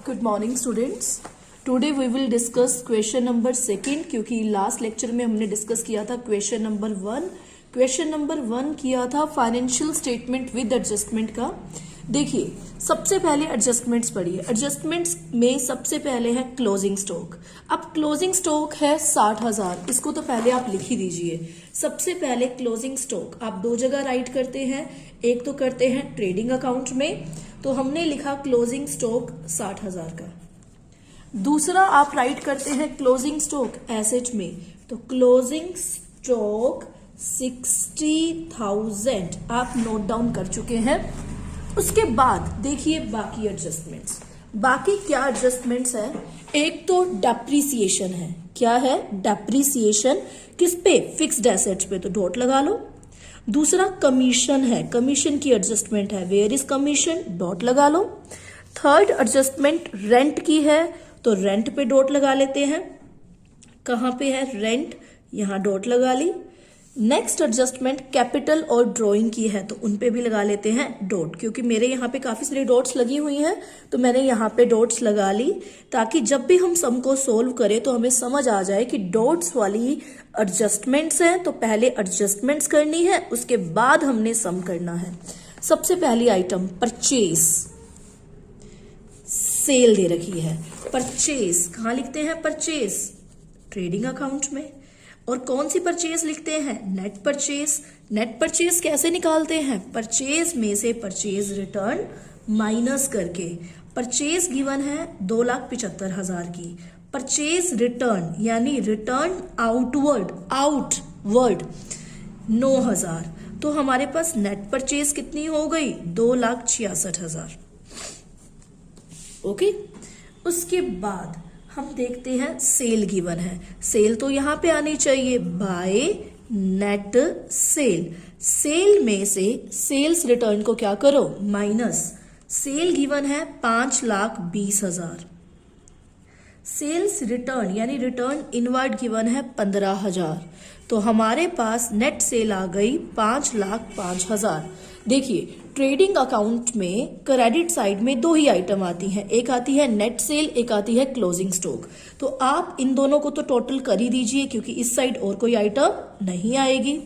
Good morning students. Today we will discuss question number second, क्योंकि last lecture में हमने discuss किया था question number one. Question number one किया था फाइनेंशियल स्टेटमेंट विद एडजस्टमेंट का। देखिए, सबसे पहले एडजस्टमेंट्स पढ़िए। एडजस्टमेंट्स में सबसे पहले है क्लोजिंग स्टॉक। अब क्लोजिंग स्टॉक है 60,000, इसको तो पहले आप लिख ही दीजिए। सबसे पहले क्लोजिंग स्टॉक आप दो जगह राइट करते हैं, एक तो करते हैं ट्रेडिंग अकाउंट में, तो हमने लिखा क्लोजिंग स्टॉक 60,000 का। दूसरा आप राइट करते हैं क्लोजिंग स्टॉक एसेट में, तो क्लोजिंग स्टॉक 60,000 आप नोट डाउन कर चुके हैं। उसके बाद देखिए बाकी एडजस्टमेंट्स। बाकी क्या एडजस्टमेंट्स है? एक तो डेप्रीसिएशन है। क्या है? डेप्रीसिएशन। किस पे? फिक्स्ड एसेट्स पे, तो डॉट लगा लो। दूसरा कमीशन है, कमीशन की एडजस्टमेंट है। Where is commission? डॉट लगा लो। थर्ड एडजस्टमेंट रेंट की है, तो रेंट पे डॉट लगा लेते हैं। कहां पे है रेंट? यहां डॉट लगा ली। नेक्स्ट एडजस्टमेंट कैपिटल और ड्राइंग की है, तो उन पे भी लगा लेते हैं डॉट, क्योंकि मेरे यहाँ पे काफी सारी डॉट्स लगी हुई हैं, तो मैंने यहाँ पे डॉट्स लगा ली, ताकि जब भी हम सम को सोल्व करें तो हमें समझ आ जाए कि डॉट्स वाली एडजस्टमेंट्स हैं, तो पहले एडजस्टमेंट्स करनी है, उसके बाद हमने सम करना है। सबसे पहली आइटम परचेज, सेल दे रखी है। परचेज कहाँ लिखते हैं? परचेज ट्रेडिंग अकाउंट में। और कौन सी परचेज लिखते हैं? Net purchase. नेट परचेज कैसे निकालते हैं? परचेज में से परचेज रिटर्न माइनस करके। परचेज गिवन है 2,75,000 की। परचेज रिटर्न यानी रिटर्न आउटवर्ड 9,000, तो हमारे पास नेट परचेज कितनी हो गई? 2,66,000। ओके। उसके बाद हम देखते हैं सेल गिवन है। सेल तो यहां पे आनी चाहिए, बाय नेट सेल। सेल में से सेल्स रिटर्न को क्या करो? माइनस। सेल गिवन है 5,20,000। सेल्स रिटर्न यानी रिटर्न इनवर्ड गिवन है 15,000, तो हमारे पास नेट सेल आ गई 5,05,000। देखिए, ट्रेडिंग अकाउंट में क्रेडिट साइड में दो ही आइटम आती हैं, एक आती है नेट सेल, एक आती है क्लोजिंग स्टॉक। तो आप इन दोनों को तो टोटल कर ही दीजिए, क्योंकि इस साइड और कोई आइटम नहीं आएगी।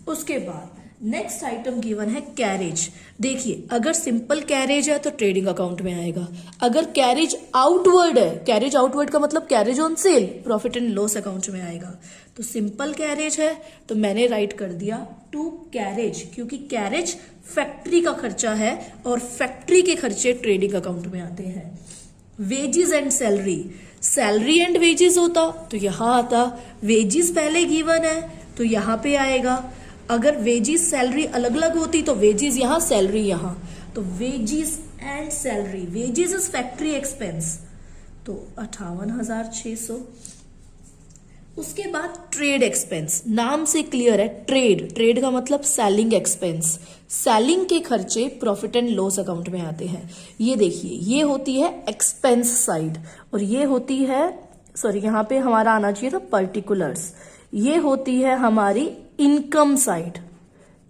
उसके बाद नेक्स्ट आइटम गिवन है कैरेज। देखिए, अगर सिंपल कैरेज है तो ट्रेडिंग अकाउंट में आएगा। अगर कैरेज आउटवर्ड है, कैरेज आउटवर्ड का मतलब carriage on sale, profit and loss account में आएगा। तो सिंपल कैरेज है तो मैंने राइट कर दिया टू कैरेज, क्योंकि कैरेज फैक्ट्री का खर्चा है और फैक्ट्री के खर्चे ट्रेडिंग अकाउंट में आते हैं। Wages and salary, salary and wages होता तो यहां आता। वेजेस पहले गिवन है तो यहां पे आएगा। अगर वेजेस सैलरी अलग अलग होती तो वेजेस यहां, सैलरी यहां, तो wages and salary. Wages is factory expense, तो 58,600। उसके बाद ट्रेड एक्सपेंस, नाम से क्लियर है, ट्रेड का मतलब सेलिंग एक्सपेंस। सेलिंग के खर्चे प्रॉफिट एंड लॉस अकाउंट में आते हैं। ये देखिए, ये होती है एक्सपेंस साइड, और ये होती है, सॉरी यहां पे हमारा आना चाहिए था पर्टिकुलर्स, ये होती है हमारी इनकम साइड।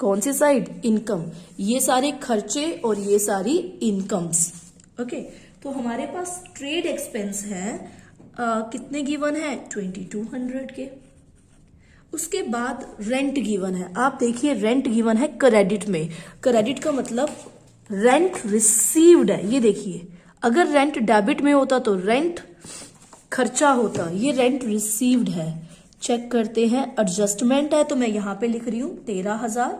कौन सी साइड? इनकम। ये सारे खर्चे और ये सारी इनकम्स। ओके, तो हमारे पास ट्रेड एक्सपेंस है, कितने गिवन है? 2200 के। उसके बाद रेंट गिवन है। आप देखिए, रेंट गिवन है क्रेडिट में। क्रेडिट का मतलब रेंट रिसीव्ड है। ये देखिए, अगर रेंट डेबिट में होता तो रेंट खर्चा होता, ये रेंट रिसीव्ड है। चेक करते हैं, एडजस्टमेंट है तो मैं यहां पे लिख रही हूं 13,000।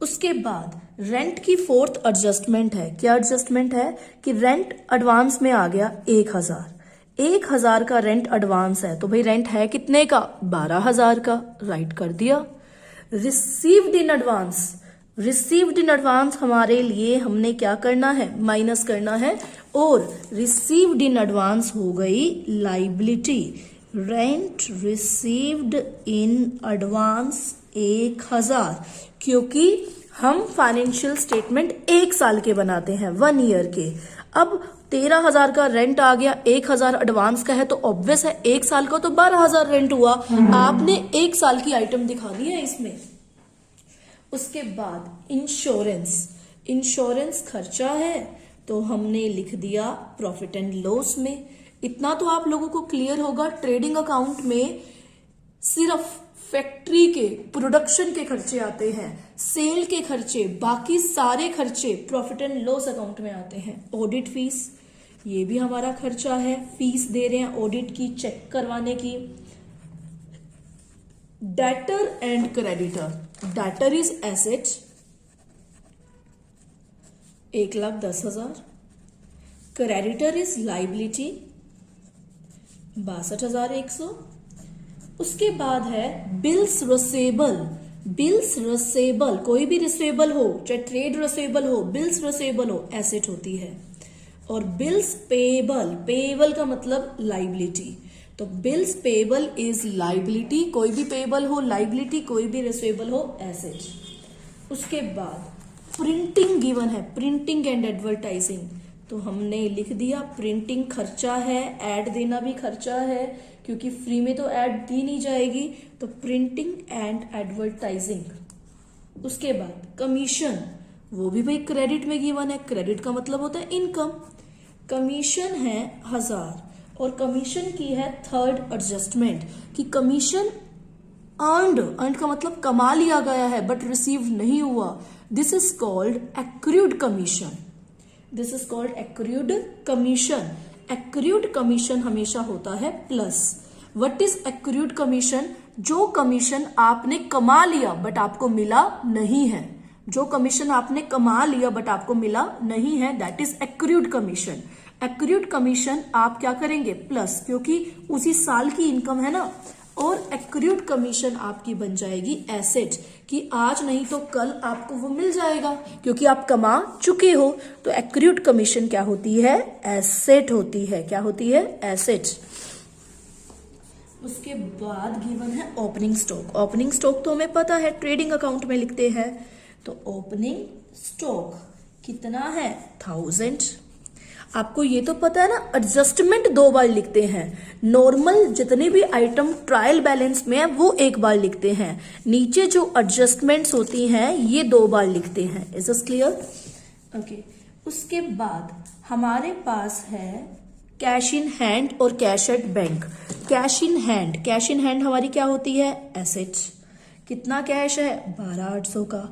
उसके बाद रेंट की फोर्थ एडजस्टमेंट है। क्या एडजस्टमेंट है? कि रेंट एडवांस में आ गया 1,000। 1,000 का रेंट एडवांस है, तो भाई रेंट है कितने का? 12,000 का, राइट कर दिया। Received in advance, received in advance हमारे लिए हमने क्या करना है? माइनस करना है, और रिसीव्ड इन एडवांस हो गई liability. Rent received in advance 1,000, क्योंकि हम फाइनेंशियल स्टेटमेंट 1 साल के बनाते हैं, 1 ईयर के। अब 13,000 का रेंट आ गया, 1,000 एडवांस का है, तो ऑब्वियस है 1 साल का तो 12,000 रेंट हुआ। आपने 1 साल की आइटम दिखानी है इसमें। उसके बाद इंश्योरेंस, इंश्योरेंस खर्चा है तो हमने लिख दिया प्रॉफिट एंड लॉस में। इतना तो आप लोगों को क्लियर होगा, ट्रेडिंग अकाउंट में सिर्फ फैक्ट्री के प्रोडक्शन के खर्चे आते हैं, सेल के खर्चे, बाकी सारे खर्चे प्रॉफिट एंड लॉस अकाउंट में आते हैं। ऑडिट फीस, ये भी हमारा खर्चा है, फीस दे रहे हैं ऑडिट की, चेक करवाने की। Debtor and creditor, debtor is asset 1,10,000, creditor is liability 62,100। उसके बाद है बिल्स रसेबल। बिल्स रसेबल, कोई भी रिसेबल हो, चाहे ट्रेड रसेबल हो, बिल्स रसेबल हो, एसेट होती है। और बिल्स पेएबल, पेएबल का मतलब लाइबिलिटी, तो बिल्स पेएबल इज लाइबिलिटी, कोई भी पेएबल हो लाइबिलिटी, कोई भी रिसेबल हो एसेट। उसके बाद प्रिंटिंग गिवन है, प्रिंटिंग एंड एडवर्टाइजिंग, तो हमने लिख दिया प्रिंटिंग खर्चा है, एड देना भी खर्चा है, क्योंकि फ्री में तो एड दी नहीं जाएगी, तो प्रिंटिंग एंड एडवर्टाइजिंग। उसके बाद कमीशन, वो भी भाई क्रेडिट में गिवन है, क्रेडिट का मतलब होता है इनकम। कमीशन है 1000 और कमीशन की है थर्ड एडजस्टमेंट, कि कमीशन अर्नड का मतलब कमा लिया गया है बट रिसीव नहीं हुआ, this is called accrued commission. This is called accrued commission. Accrued commission हमेशा होता है plus. What is accrued commission? जो कमीशन आपने कमा लिया बट आपको मिला नहीं है, जो कमीशन आपने कमा लिया बट आपको मिला नहीं है, that is accrued commission. Accrued commission आप क्या करेंगे? प्लस, क्योंकि उसी साल की इनकम है ना। और एक्रूड कमीशन आपकी बन जाएगी एसेट, कि आज नहीं तो कल आपको वो मिल जाएगा क्योंकि आप कमा चुके हो। तो एक्रूड कमीशन क्या होती है? एसेट होती है। क्या होती है? एसेट। उसके बाद गिवन है ओपनिंग स्टॉक। ओपनिंग स्टॉक तो हमें पता है, ट्रेडिंग अकाउंट में लिखते हैं। तो ओपनिंग स्टॉक कितना है? 1000। आपको ये तो पता है ना, एडजस्टमेंट 2 बार लिखते हैं। नॉर्मल जितने भी आइटम ट्रायल बैलेंस में है वो 1 बार लिखते हैं, नीचे जो एडजस्टमेंट्स होती हैं ये 2 बार लिखते हैं। Is this clear? ओके। उसके बाद हमारे पास है कैश इन हैंड और cash at bank. Cash in hand, cash in hand हमारी क्या होती है? एसेट्स। कितना कैश है? 12,800 का।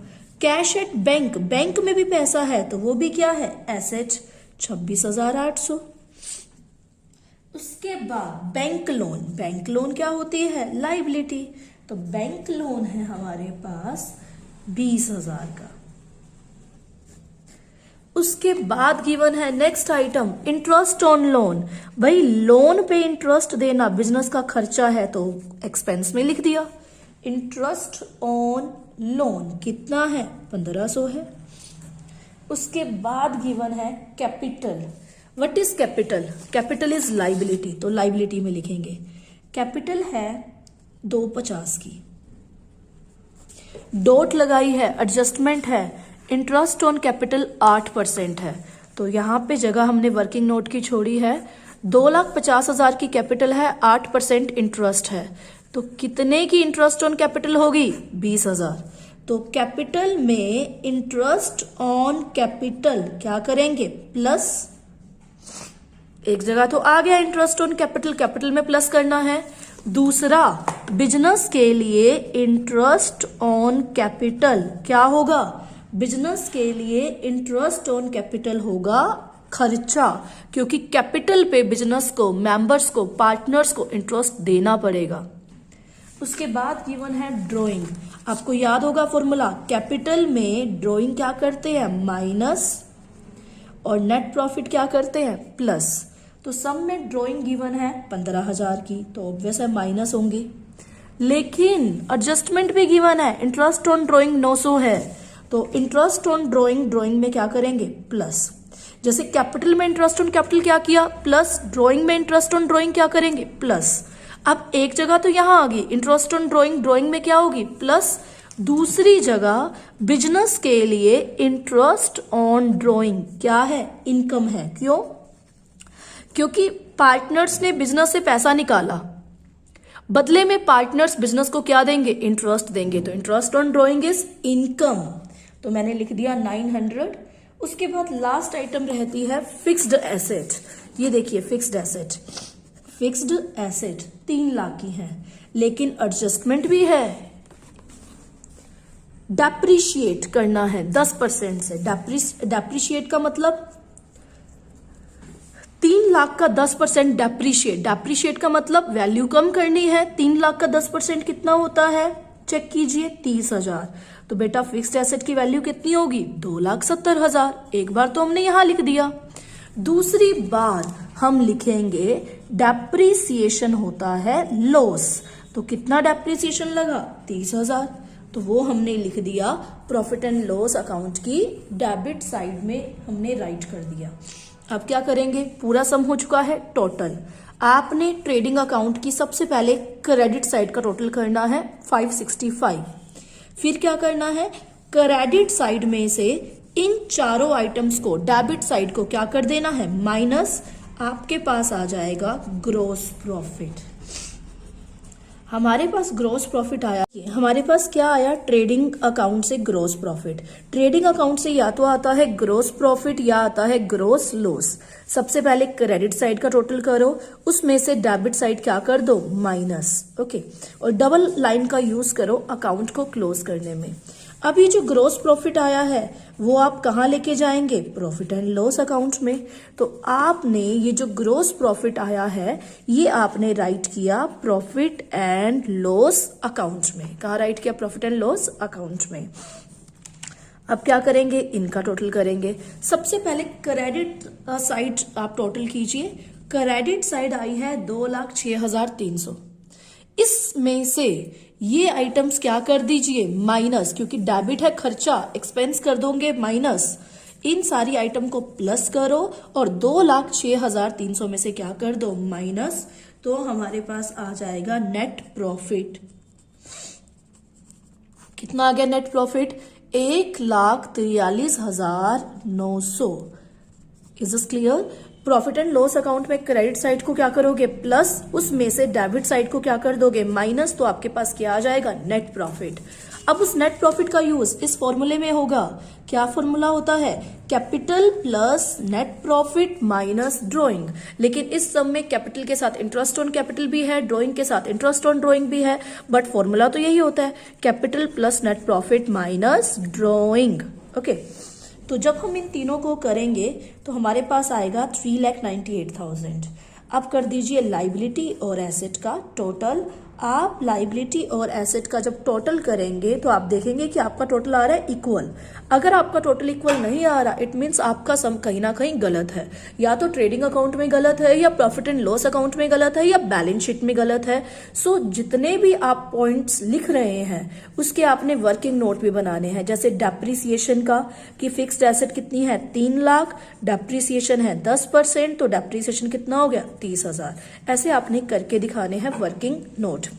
कैश एट बैंक, बैंक में भी पैसा है तो वो भी क्या है? एसेट, 26,800। उसके बाद बैंक लोन। बैंक लोन क्या होती है? लाइबिलिटी। तो बैंक लोन है हमारे पास 20,000 का। उसके बाद गिवन है next item interest on loan. भाई लोन पे इंटरेस्ट देना बिजनेस का खर्चा है तो एक्सपेंस में लिख दिया। इंटरेस्ट ऑन लोन कितना है? 1500 है। उसके बाद गिवन है capital. What is capital? Capital is liability, तो लाइबिलिटी में लिखेंगे। कैपिटल है 250 की, डॉट लगाई है, एडजस्टमेंट है। इंटरेस्ट ऑन कैपिटल 8% है, तो यहां पे जगह हमने वर्किंग नोट की छोड़ी है। 2,50,000 की कैपिटल है, 8% इंटरेस्ट है, तो कितने की इंटरेस्ट ऑन कैपिटल होगी? 20,000। तो कैपिटल में इंटरेस्ट ऑन कैपिटल क्या करेंगे? प्लस। एक जगह तो आ गया इंटरेस्ट ऑन कैपिटल, कैपिटल में प्लस करना है। दूसरा, बिजनेस के लिए इंटरेस्ट ऑन कैपिटल क्या होगा? बिजनेस के लिए इंटरेस्ट ऑन कैपिटल होगा खर्चा, क्योंकि कैपिटल पे बिजनेस को, मेंबर्स को, पार्टनर्स को इंटरेस्ट देना पड़ेगा। उसके बाद गिवन है ड्राइंग। आपको याद होगा फॉर्मूला, कैपिटल में ड्राइंग क्या करते हैं? माइनस, और नेट प्रॉफिट क्या करते हैं? प्लस। तो सम में ड्राइंग गिवन है 15,000 की, तो ऑब्वियस है माइनस होंगे। लेकिन एडजस्टमेंट भी गिवन है, इंटरेस्ट ऑन ड्राइंग 900 है, तो इंटरेस्ट ऑन ड्राइंग, ड्राइंग में क्या करेंगे? प्लस। जैसे कैपिटल में इंटरेस्ट ऑन कैपिटल क्या किया? प्लस। ड्राइंग में इंटरेस्ट ऑन ड्राइंग क्या करेंगे? प्लस। अब एक जगह तो यहां आ गई इंटरेस्ट ऑन ड्राइंग, ड्राइंग में क्या होगी? प्लस। दूसरी जगह बिजनेस के लिए इंटरेस्ट ऑन ड्राइंग क्या है? इनकम है। क्यों? क्योंकि पार्टनर्स ने बिजनेस से पैसा निकाला, बदले में पार्टनर्स बिजनेस को क्या देंगे? इंटरेस्ट देंगे, तो interest on drawing is income. तो मैंने लिख दिया 900। उसके बाद लास्ट आइटम रहती है फिक्स्ड एसेट। ये देखिए फिक्स्ड एसेट 3 लाख की है, लेकिन एडजस्टमेंट भी है, डेप्रिशिएट करना है 10% से। डेप्रिशिएट का मतलब 3 लाख का 10% डेप्रिशिएट का मतलब वैल्यू कम करनी है। 3 लाख का 10% कितना होता है, चेक कीजिए 30,000। तो बेटा फिक्स्ड एसेट की वैल्यू कितनी होगी, 2,70,000। एक बार तो हमने यहां लिख दिया। दूसरी बार हम लिखेंगे डेप्रिसिएशन होता है लॉस। तो कितना डेप्रिसिएशन लगा, 30,000। तो वो हमने लिख दिया प्रॉफिट एंड लॉस अकाउंट की डेबिट साइड में हमने राइट कर दिया। अब क्या करेंगे, पूरा सम हो चुका है टोटल। आपने ट्रेडिंग अकाउंट की सबसे पहले क्रेडिट साइड का टोटल करना है 565। फिर क्या करना है, क्रेडिट साइड में से इन चारों आइटम्स को डेबिट साइड को क्या कर देना है, माइनस। आपके पास आ जाएगा ग्रॉस प्रॉफिट। हमारे पास ग्रॉस प्रॉफिट आया, हमारे पास क्या आया, ट्रेडिंग अकाउंट से ग्रॉस प्रॉफिट। ट्रेडिंग अकाउंट से या तो आता है ग्रॉस प्रॉफिट या आता है ग्रॉस लॉस। सबसे पहले क्रेडिट साइड का टोटल करो, उसमें से डेबिट साइड क्या कर दो, माइनस। ओके, और डबल लाइन का यूज करो अकाउंट को क्लोज करने में। अभी जो ग्रॉस प्रॉफिट आया है वो आप कहाँ लेके जाएंगे, प्रॉफिट एंड लॉस अकाउंट में। तो आपने ये जो ग्रॉस प्रॉफिट आया है ये आपने राइट किया प्रॉफिट एंड लॉस अकाउंट में। कहाँ राइट किया, प्रॉफिट एंड लॉस अकाउंट में। अब क्या करेंगे, इनका टोटल करेंगे। सबसे पहले क्रेडिट साइड आप टोटल कीजिए। क्रेडिट साइड आई है 2,06,300। इसमें से ये आइटम्स क्या कर दीजिए, माइनस, क्योंकि डेबिट है खर्चा, एक्सपेंस कर दोगे माइनस। इन सारी आइटम को प्लस करो और 2,06,300 में से क्या कर दो, माइनस। तो हमारे पास आ जाएगा नेट प्रॉफिट। कितना आ गया net profit, 1,43,900। Is this clear. Profit and loss account में क्रेडिट साइड को क्या करोगे, प्लस, उसमें से डेबिट साइड को क्या कर दोगे, माइनस। तो आपके पास क्या आ जाएगा, नेट प्रॉफिट। अब उस नेट प्रॉफिट का यूज इस फॉर्मूले में होगा। क्या फॉर्मूला होता है, capital plus net profit minus drawing. लेकिन इस सम में कैपिटल के साथ इंटरेस्ट ऑन कैपिटल भी है, ड्रॉइंग के साथ इंटरेस्ट ऑन ड्रॉइंग भी है, बट फॉर्मूला तो यही होता है, capital plus net profit minus drawing. Okay, तो जब हम इन तीनों को करेंगे तो हमारे पास आएगा 3,98,000। अब कर दीजिए लाइबिलिटी और एसेट का टोटल। आप लाइबिलिटी और एसेट का जब टोटल करेंगे तो आप देखेंगे कि आपका टोटल आ रहा है इक्वल। अगर आपका टोटल इक्वल नहीं आ रहा, इट मीन्स आपका सम कहीं ना कहीं गलत है। या तो ट्रेडिंग अकाउंट में गलत है, या प्रॉफिट एंड लॉस अकाउंट में गलत है, या बैलेंस शीट में गलत है। सो जितने भी आप पॉइंट्स लिख रहे हैं उसके आपने वर्किंग नोट भी बनाने हैं। जैसे डेप्रिसिएशन का, कि फिक्स्ड एसेट कितनी है, 3 लाख, डेप्रिसिएशन है 10%, तो डेप्रिसिएशन कितना हो गया, 30,000। ऐसे आपने करके दिखाने हैं वर्किंग नोट में।